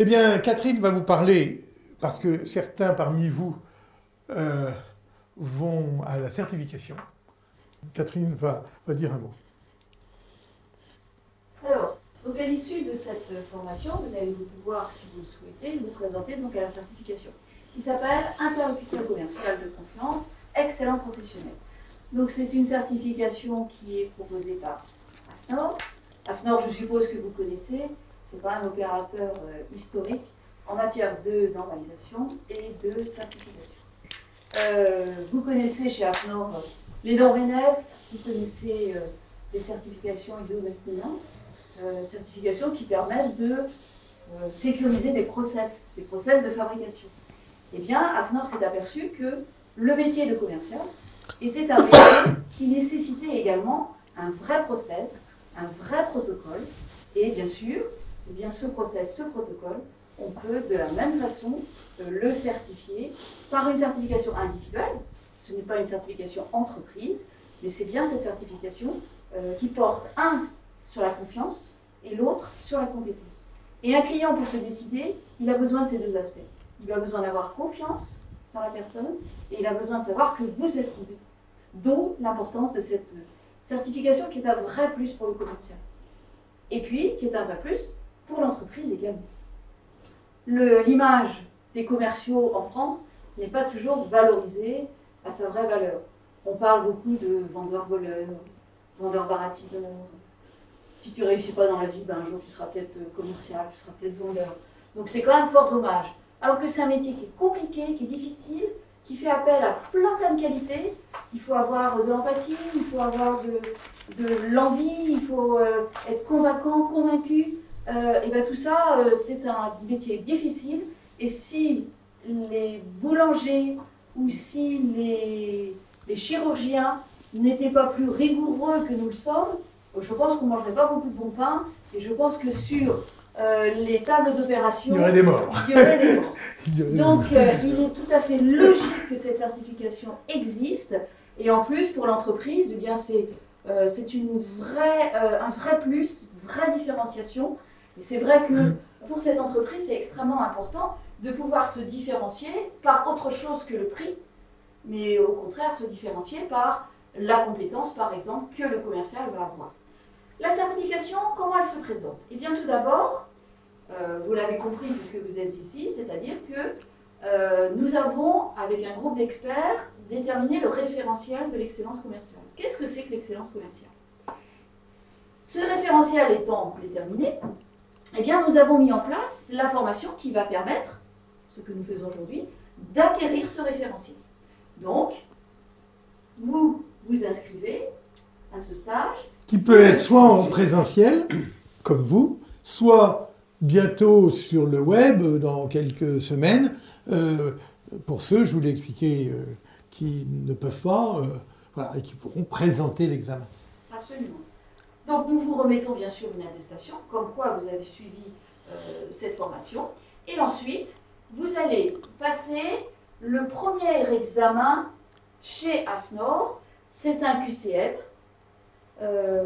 Eh bien, Catherine va vous parler, parce que certains parmi vous vont à la certification. Catherine va dire un mot. Alors, donc à l'issue de cette formation, vous allez pouvoir, si vous le souhaitez, vous présenter donc à la certification, qui s'appelle Interlocuteur commercial de confiance, excellent professionnel. Donc c'est une certification qui est proposée par AFNOR. AFNOR, je suppose que vous connaissez, c'est pas un opérateur historique en matière de normalisation et de certification. Vous connaissez chez AFNOR les normes NF, vous connaissez les certifications ISO 9001, certifications qui permettent de sécuriser des process de fabrication. Eh bien, AFNOR s'est aperçu que le métier de commercial était un métier qui nécessitait également un vrai process, un vrai protocole, et bien sûr, eh bien, ce process, ce protocole, on peut de la même façon le certifier par une certification individuelle. Ce n'est pas une certification entreprise, mais c'est bien cette certification qui porte un sur la confiance et l'autre sur la compétence. Et un client, pour se décider, il a besoin de ces deux aspects. Il a besoin d'avoir confiance dans la personne et il a besoin de savoir que vous êtes compétent. D'où l'importance de cette certification qui est un vrai plus pour le commercial. Et puis, qui est un vrai plus pour l'entreprise également. L'image des commerciaux en France n'est pas toujours valorisée à sa vraie valeur. On parle beaucoup de vendeurs-voleurs, vendeurs-baratineurs. Si tu ne réussis pas dans la vie, ben un jour tu seras peut-être commercial, tu seras peut-être vendeur. Donc c'est quand même fort dommage. Alors que c'est un métier qui est compliqué, qui est difficile, qui fait appel à plein de qualités. Il faut avoir de l'empathie, il faut avoir de l'envie, il faut être convaincant, convaincu. Et bien tout ça, c'est un métier difficile. Et si les boulangers ou si les chirurgiens n'étaient pas plus rigoureux que nous le sommes, je pense qu'on ne mangerait pas beaucoup de bon pain. Et je pense que sur les tables d'opération, il y aurait des morts. Donc, il est tout à fait logique que cette certification existe. Et en plus, pour l'entreprise, eh bien, c'est un vrai plus, une vraie différenciation. Et c'est vrai que pour cette entreprise, c'est extrêmement important de pouvoir se différencier par autre chose que le prix, mais au contraire se différencier par la compétence, par exemple, que le commercial va avoir. La certification, comment elle se présente? Eh bien, tout d'abord, vous l'avez compris puisque vous êtes ici, c'est-à-dire que nous avons, avec un groupe d'experts, déterminé le référentiel de l'excellence commerciale. Qu'est-ce que c'est que l'excellence commerciale? Ce référentiel étant déterminé, eh bien, nous avons mis en place la formation qui va permettre, ce que nous faisons aujourd'hui, d'acquérir ce référentiel. Donc, vous vous inscrivez à ce stage. Qui peut être soit en présentiel, comme vous, soit bientôt sur le web, dans quelques semaines, pour ceux, je vous l'ai expliqué, qui ne peuvent pas, voilà, et qui pourront présenter l'examen. Absolument. Donc nous vous remettons bien sûr une attestation, comme quoi vous avez suivi cette formation. Et ensuite, vous allez passer le premier examen chez AFNOR. C'est un QCM,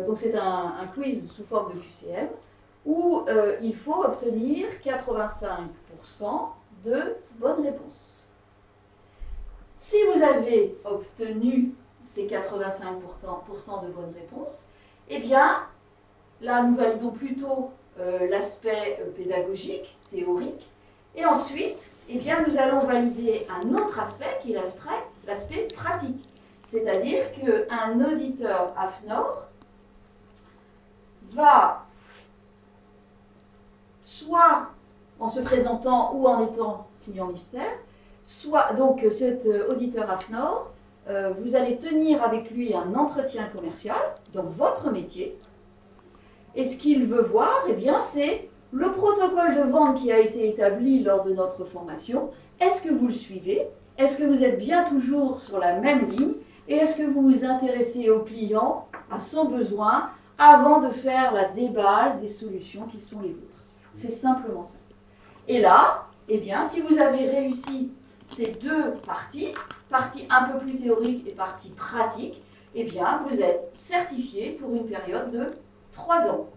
donc c'est un quiz sous forme de QCM, où il faut obtenir 85% de bonnes réponses. Si vous avez obtenu ces 85% de bonnes réponses, eh bien, là nous validons plutôt l'aspect pédagogique, théorique, et ensuite, eh bien, nous allons valider un autre aspect qui est l'aspect pratique. C'est-à-dire qu'un auditeur AFNOR va, soit en se présentant ou en étant client mystère, soit donc cet auditeur AFNOR, vous allez tenir avec lui un entretien commercial dans votre métier. Et ce qu'il veut voir, eh bien, c'est le protocole de vente qui a été établi lors de notre formation. Est-ce que vous le suivez? Est-ce que vous êtes bien toujours sur la même ligne? Et est-ce que vous vous intéressez au client, à son besoin, avant de faire la déballe des solutions qui sont les vôtres? C'est simplement ça. Et là, eh bien, si vous avez réussi ces deux parties, partie un peu plus théorique et partie pratique, eh bien, vous êtes certifié pour une période de 3 ans.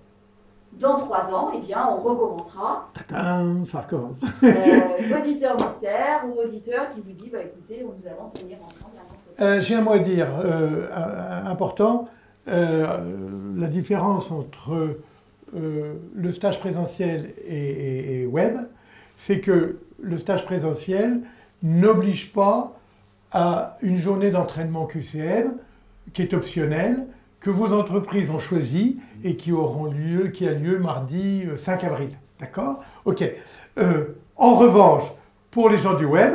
Dans 3 ans, eh bien, on recommencera. Tadam, ça recommence. Auditeur mystère ou auditeur qui vous dit, bah, écoutez, nous allons tenir ensemble un entretien. J'ai un mot à dire important. La différence entre le stage présentiel et web, c'est que le stage présentiel n'oblige pas à une journée d'entraînement QCM qui est optionnelle, que vos entreprises ont choisi et qui a lieu mardi 5 avril. D'accord ? Ok. En revanche, pour les gens du web,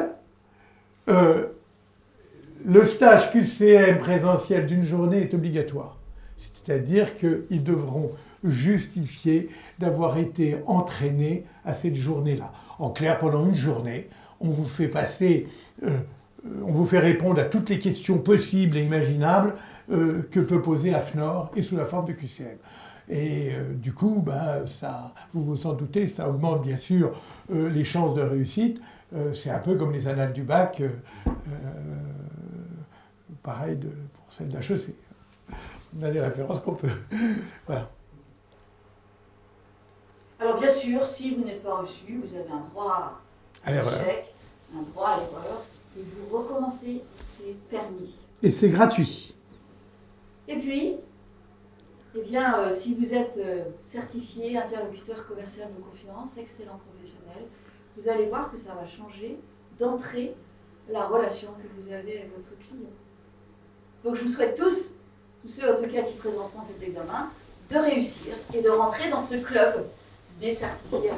le stage QCM présentiel d'une journée est obligatoire. C'est-à-dire qu'ils devront justifier d'avoir été entraînés à cette journée-là. En clair, pendant une journée, on vous fait passer, on vous fait répondre à toutes les questions possibles et imaginables que peut poser AFNOR et sous la forme de QCM. Et du coup, bah, ça, vous vous en doutez, ça augmente bien sûr les chances de réussite. C'est un peu comme les annales du bac, pareil pour celle d'HEC. On a les références qu'on peut. Voilà. Alors bien sûr, si vous n'êtes pas reçu, vous avez un droit à l'échec, un droit à l'erreur, et vous recommencez, c'est permis. Et c'est gratuit. Et puis, eh bien, si vous êtes certifié interlocuteur commercial de confiance, excellent professionnel, vous allez voir que ça va changer d'entrée la relation que vous avez avec votre client. Donc je vous souhaite tous ceux en tout cas qui présenteront cet examen, de réussir et de rentrer dans ce club des certifiés.